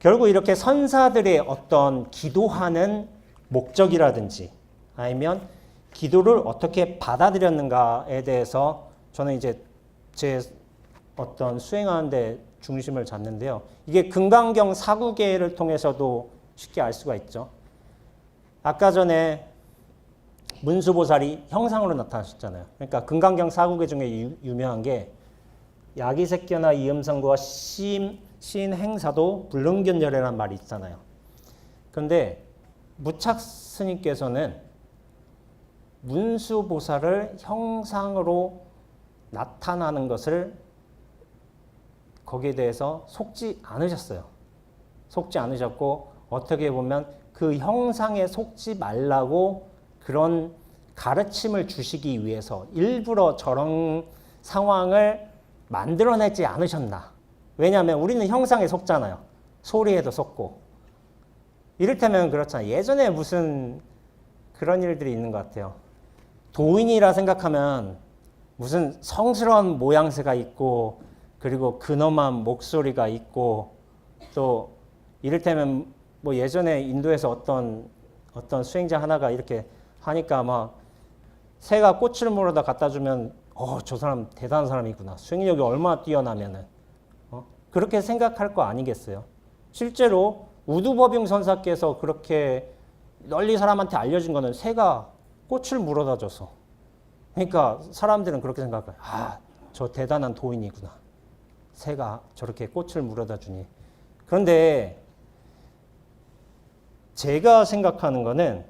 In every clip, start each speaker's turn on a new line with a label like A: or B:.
A: 결국 이렇게 선사들의 어떤 기도하는 목적이라든지 아니면 기도를 어떻게 받아들였는가에 대해서 저는 이제 제 어떤 수행하는 데 중심을 잡는데요. 이게 금강경 사구계를 통해서도 쉽게 알 수가 있죠. 아까 전에 문수보살이 형상으로 나타나셨잖아요. 그러니까 금강경 사구계 중에 유명한 게 야기색견화 이음성과 시인행사도 불능견열애라는 말이 있잖아요. 그런데 무착 스님께서는 문수보살을 형상으로 나타나는 것을 거기에 대해서 속지 않으셨어요. 속지 않으셨고 어떻게 보면 그 형상에 속지 말라고 그런 가르침을 주시기 위해서 일부러 저런 상황을 만들어내지 않으셨나. 왜냐하면 우리는 형상에 속잖아요. 소리에도 속고. 이를테면 그렇잖아요. 예전에 무슨 그런 일들이 있는 것 같아요. 도인이라 생각하면 무슨 성스러운 모양새가 있고 그리고 근엄한 목소리가 있고 또 이를테면 뭐 예전에 인도에서 어떤 수행자 하나가 이렇게 하니까 막 새가 꽃을 물어다 갖다 주면 저 사람 대단한 사람이구나. 수행력이 얼마나 뛰어나면은 그렇게 생각할 거 아니겠어요? 실제로 우두법용 선사께서 그렇게 널리 사람한테 알려진 거는 새가 꽃을 물어다 줘서. 그러니까 사람들은 그렇게 생각해요. 저 대단한 도인이구나. 새가 저렇게 꽃을 물어다 주니. 그런데 제가 생각하는 거는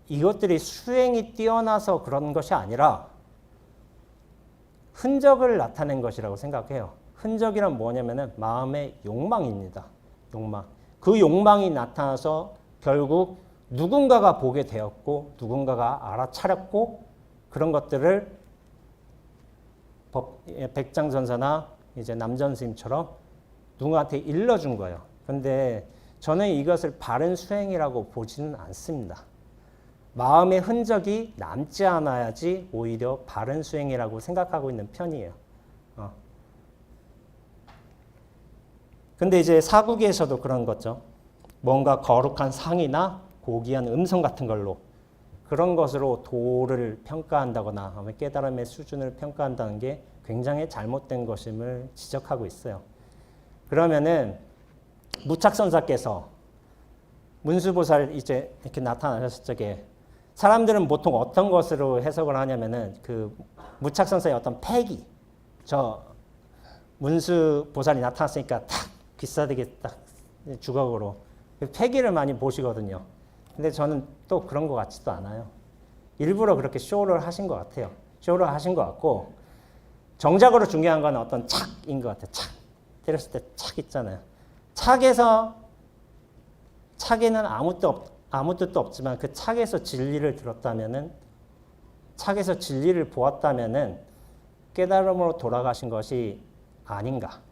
A: 이것들이 수행이 뛰어나서 그런 것이 아니라 흔적을 나타낸 것이라고 생각해요. 흔적이란 뭐냐면은 마음의 욕망입니다. 욕망. 그 욕망이 나타나서 결국 누군가가 보게 되었고 누군가가 알아차렸고 그런 것들을 백장선사나 이제 남전스님처럼 누군가한테 일러준 거예요. 그런데 저는 이것을 바른 수행이라고 보지는 않습니다. 마음의 흔적이 남지 않아야지 오히려 바른 수행이라고 생각하고 있는 편이에요. 근데 이제 사구계에서도 그런 거죠. 뭔가 거룩한 상이나 고귀한 음성 같은 걸로 그런 것으로 도를 평가한다거나 깨달음의 수준을 평가한다는 게 굉장히 잘못된 것임을 지적하고 있어요. 그러면은 무착선사께서 문수보살 이제 이렇게 나타나셨을 적에 사람들은 보통 어떤 것으로 해석을 하냐면은 그 무착선사의 어떤 패기, 저 문수보살이 나타났으니까 탁 귀싸대기 딱 주걱으로 패기를 많이 보시거든요. 근데 저는 또 그런 것 같지도 않아요. 일부러 그렇게 쇼를 하신 것 같아요. 쇼를 하신 것 같고 정작으로 중요한 건 어떤 착인 것 같아요. 착 때렸을 때 착 있잖아요. 착에는 아무 뜻도 없지만 그 착에서 진리를 들었다면은 착에서 진리를 보았다면은 깨달음으로 돌아가신 것이 아닌가.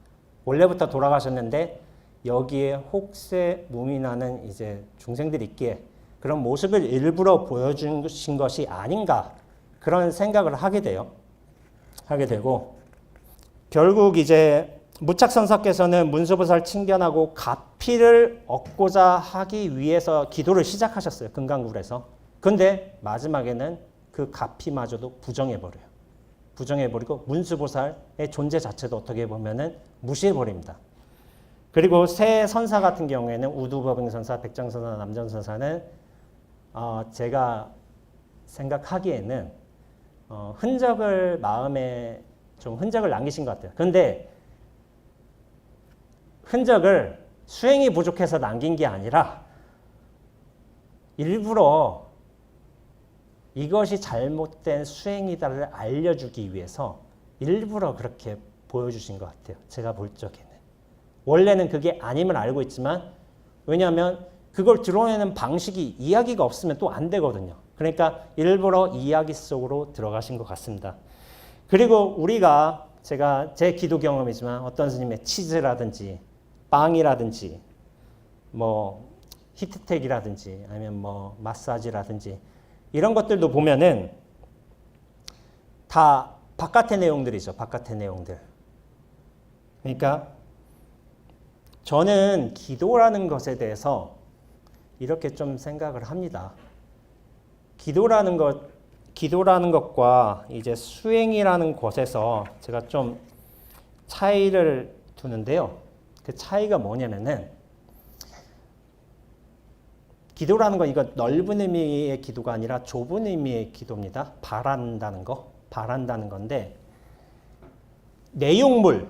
A: 원래부터 돌아가셨는데 여기에 혹세 무민하는 이제 중생들이 있기에 그런 모습을 일부러 보여주신 것이 아닌가 그런 생각을 하게 되고 결국 이제 무착선사께서는 문수보살 칭견하고 가피를 얻고자 하기 위해서 기도를 시작하셨어요. 금강굴에서. 근데 마지막에는 그 가피마저도 부정해버려요. 부정해버리고 문수보살의 존재 자체도 어떻게 보면은 무시해버립니다. 그리고 새 선사 같은 경우에는 우두법용선사, 백장선사, 남전선사는 제가 생각하기에는 마음에 좀 흔적을 남기신 것 같아요. 그런데 흔적을 수행이 부족해서 남긴 게 아니라 일부러 이것이 잘못된 수행이다를 알려주기 위해서 일부러 그렇게 보여주신 것 같아요. 제가 볼 적에는. 원래는 그게 아님을 알고 있지만 왜냐하면 그걸 드러내는 방식이 이야기가 없으면 또 안 되거든요. 그러니까 일부러 이야기 속으로 들어가신 것 같습니다. 그리고 제가 제 기도 경험이지만 어떤 스님의 치즈라든지 빵이라든지 뭐 히트텍이라든지 아니면 뭐 마사지라든지 이런 것들도 보면은 다 바깥의 내용들이죠. 바깥의 내용들. 그러니까 저는 기도라는 것에 대해서 이렇게 좀 생각을 합니다. 기도라는 것과 이제 수행이라는 것에서 제가 좀 차이를 두는데요. 그 차이가 뭐냐면은 기도라는 건 이거 넓은 의미의 기도가 아니라 좁은 의미의 기도입니다. 바란다는 건데 내용물,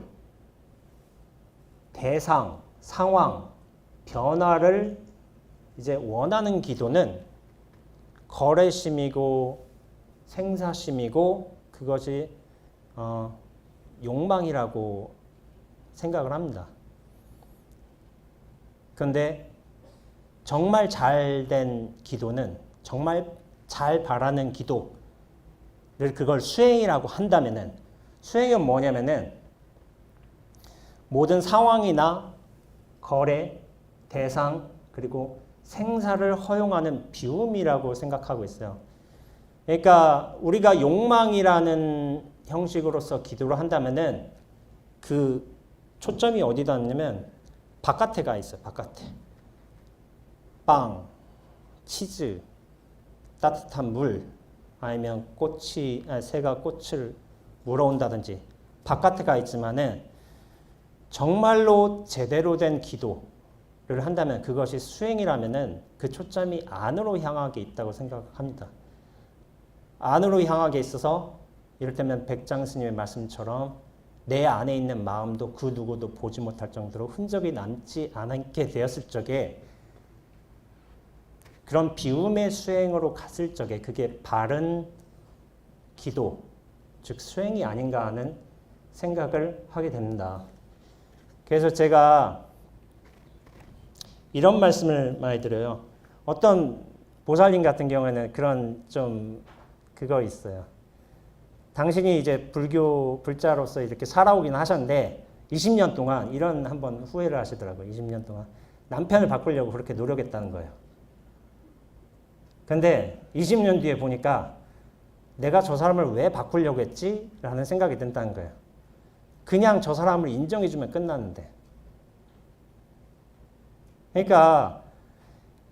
A: 대상, 상황, 변화를 이제 원하는 기도는 거래심이고 생사심이고 그것이 욕망이라고 생각을 합니다. 그런데 정말 잘된 기도는 정말 잘 바라는 기도를 그걸 수행이라고 한다면은 수행은 뭐냐면은 모든 상황이나 거래, 대상 그리고 생사를 허용하는 비움이라고 생각하고 있어요. 그러니까 우리가 욕망이라는 형식으로서 기도를 한다면은 그 초점이 어디다 있냐면 바깥에 가 있어요. 바깥에. 빵, 치즈, 따뜻한 물, 아니면 새가 꽃을 물어온다든지 바깥에 가 있지만은 정말로 제대로 된 기도를 한다면 그것이 수행이라면은 그 초점이 안으로 향하게 있다고 생각합니다. 안으로 향하게 있어서 이를테면 백장 스님의 말씀처럼 내 안에 있는 마음도 그 누구도 보지 못할 정도로 흔적이 남지 않게 되었을 적에 그런 비움의 수행으로 갔을 적에 그게 바른 기도, 즉 수행이 아닌가 하는 생각을 하게 됩니다. 그래서 제가 이런 말씀을 많이 드려요. 어떤 보살님 같은 경우에는 그런 좀 그거 있어요. 당신이 이제 불자로서 이렇게 살아오긴 하셨는데 20년 동안 이런 한번 후회를 하시더라고요. 20년 동안 남편을 바꾸려고 그렇게 노력했다는 거예요. 근데 20년 뒤에 보니까 내가 저 사람을 왜 바꾸려고 했지? 라는 생각이 든다는 거예요. 그냥 저 사람을 인정해주면 끝났는데. 그러니까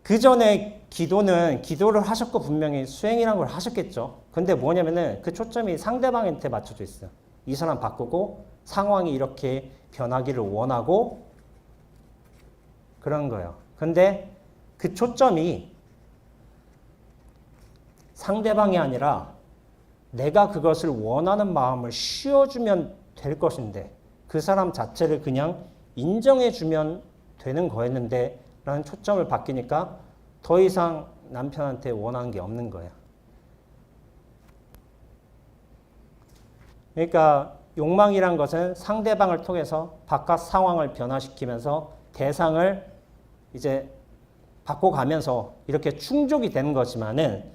A: 그 전에 기도를 하셨고 분명히 수행이라는 걸 하셨겠죠. 근데 뭐냐면은 그 초점이 상대방한테 맞춰져 있어요. 이 사람 바꾸고 상황이 이렇게 변하기를 원하고 그런 거예요. 근데 그 초점이 상대방이 아니라 내가 그것을 원하는 마음을 씌워주면 될 것인데 그 사람 자체를 그냥 인정해주면 되는 거였는데 라는 초점을 바뀌니까 더 이상 남편한테 원하는 게 없는 거예요. 그러니까 욕망이란 것은 상대방을 통해서 바깥 상황을 변화시키면서 대상을 이제 바꿔가면서 이렇게 충족이 되는 거지만은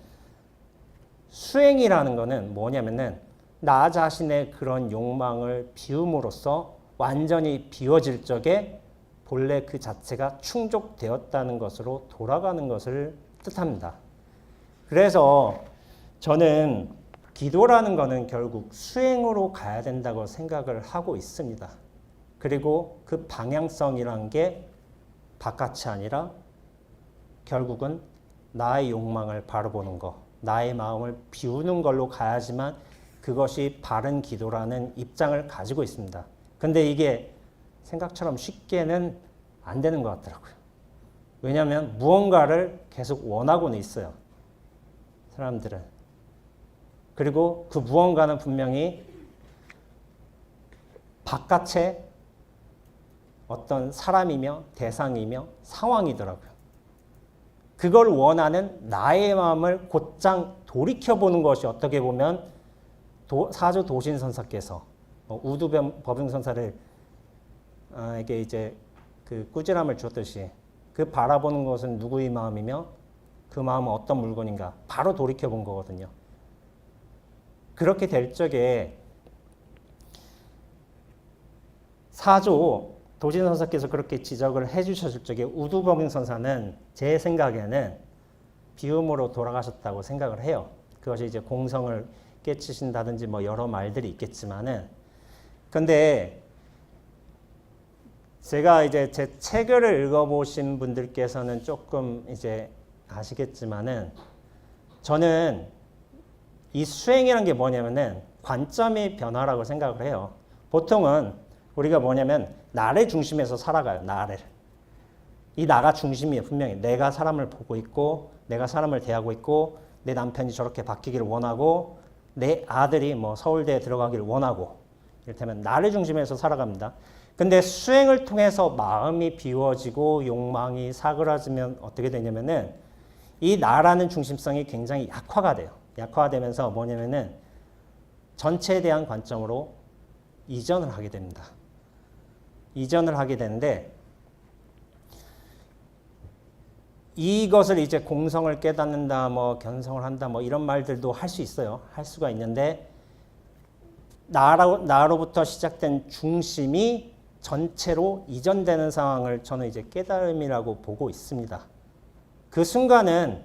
A: 수행이라는 거는 뭐냐면은 나 자신의 그런 욕망을 비움으로써 완전히 비워질 적에 본래 그 자체가 충족되었다는 것으로 돌아가는 것을 뜻합니다. 그래서 저는 기도라는 거는 결국 수행으로 가야 된다고 생각을 하고 있습니다. 그리고 그 방향성이란 게 바깥이 아니라 결국은 나의 욕망을 바라보는 거, 나의 마음을 비우는 걸로 가야지만 그것이 바른 기도라는 입장을 가지고 있습니다. 근데 이게 생각처럼 쉽게는 안 되는 것 같더라고요. 왜냐하면 무언가를 계속 원하고는 있어요. 사람들은. 그리고 그 무언가는 분명히 바깥에 어떤 사람이며 대상이며 상황이더라고요. 그걸 원하는 나의 마음을 곧장 돌이켜보는 것이 어떻게 보면 사주 도신선사께서 우두법용선사를 에게 이제 그 꾸지람을 주었듯이 그 바라보는 것은 누구의 마음이며 그 마음은 어떤 물건인가 바로 돌이켜본 거거든요. 그렇게 될 적에 사주 도신선사께서 그렇게 지적을 해주셨을 적에 우두법용선사는 제 생각에는 비움으로 돌아가셨다고 생각을 해요. 그것이 이제 공성을 깨치신다든지 뭐 여러 말들이 있겠지만은 근데 제가 이제 제 책을 읽어보신 분들께서는 조금 이제 아시겠지만은 저는 이 수행이라는 게 뭐냐면은 관점의 변화라고 생각을 해요. 보통은 우리가 뭐냐면 나를 중심에서 살아가요. 나를. 이 나가 중심이에요. 분명히 내가 사람을 보고 있고 내가 사람을 대하고 있고 내 남편이 저렇게 바뀌기를 원하고 내 아들이 뭐 서울대에 들어가기를 원하고 이를테면 나를 중심에서 살아갑니다. 근데 수행을 통해서 마음이 비워지고 욕망이 사그라지면 어떻게 되냐면은 이 나라는 중심성이 굉장히 약화가 돼요. 약화가 되면서 뭐냐면은 전체에 대한 관점으로 이전을 하게 됩니다. 이전을 하게 되는데 이것을 이제 공성을 깨닫는다, 뭐 견성을 한다, 뭐 이런 말들도 할 수 있어요. 할 수가 있는데 나로부터 시작된 중심이 전체로 이전되는 상황을 저는 이제 깨달음이라고 보고 있습니다. 그 순간은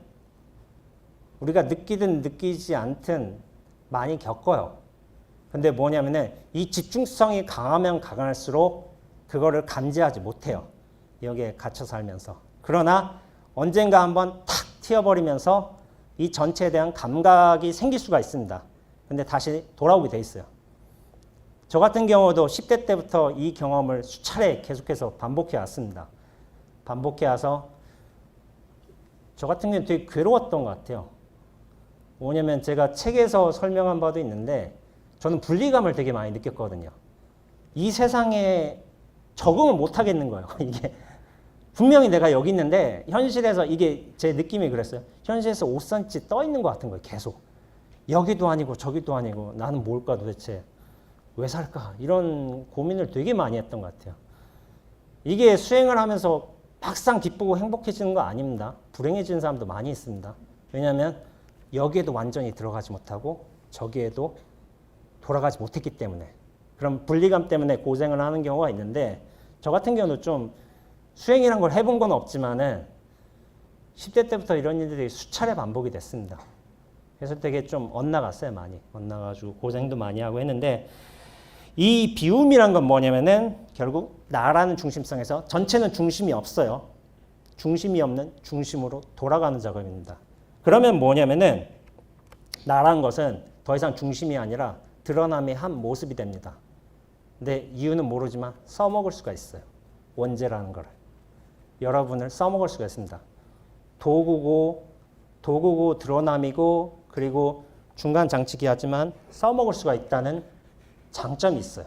A: 우리가 느끼든 느끼지 않든 많이 겪어요. 근데 뭐냐면은 이 집중성이 강하면 강할수록 그거를 감지하지 못해요. 여기에 갇혀 살면서. 그러나 언젠가 한번 탁 튀어버리면서 이 전체에 대한 감각이 생길 수가 있습니다. 근데 다시 돌아오게 돼 있어요. 저 같은 경우도 10대 때부터 이 경험을 수차례 계속해서 반복해 왔습니다. 반복해 와서 저 같은 경우는 되게 괴로웠던 것 같아요. 뭐냐면 제가 책에서 설명한 바도 있는데 저는 분리감을 되게 많이 느꼈거든요. 이 세상에 적응을 못 하겠는 거예요. 이게 분명히 내가 여기 있는데 현실에서 이게 제 느낌이 그랬어요. 현실에서 5cm 떠 있는 것 같은 거예요. 계속. 여기도 아니고 저기도 아니고 나는 뭘까 도대체. 왜 살까? 이런 고민을 되게 많이 했던 것 같아요. 이게 수행을 하면서 막상 기쁘고 행복해지는 거 아닙니다. 불행해지는 사람도 많이 있습니다. 왜냐하면 여기에도 완전히 들어가지 못하고 저기에도 돌아가지 못했기 때문에. 그럼 분리감 때문에 고생을 하는 경우가 있는데 저 같은 경우는 좀 수행이란 걸 해본 건 없지만은 10대 때부터 이런 일들이 수차례 반복이 됐습니다. 그래서 되게 좀 엇나갔어요. 많이. 엇나가지고 고생도 많이 하고 했는데 이 비움이란 건 뭐냐면은 결국 나라는 중심성에서 전체는 중심이 없어요. 중심이 없는 중심으로 돌아가는 작업입니다. 그러면 뭐냐면은 나라는 것은 더 이상 중심이 아니라 드러남의 한 모습이 됩니다. 근데 이유는 모르지만 써먹을 수가 있어요. 원죄라는 거를. 여러분을 써먹을 수가 있습니다. 도구고 드러남이고 그리고 중간 장치기 하지만 써먹을 수가 있다는 장점이 있어요.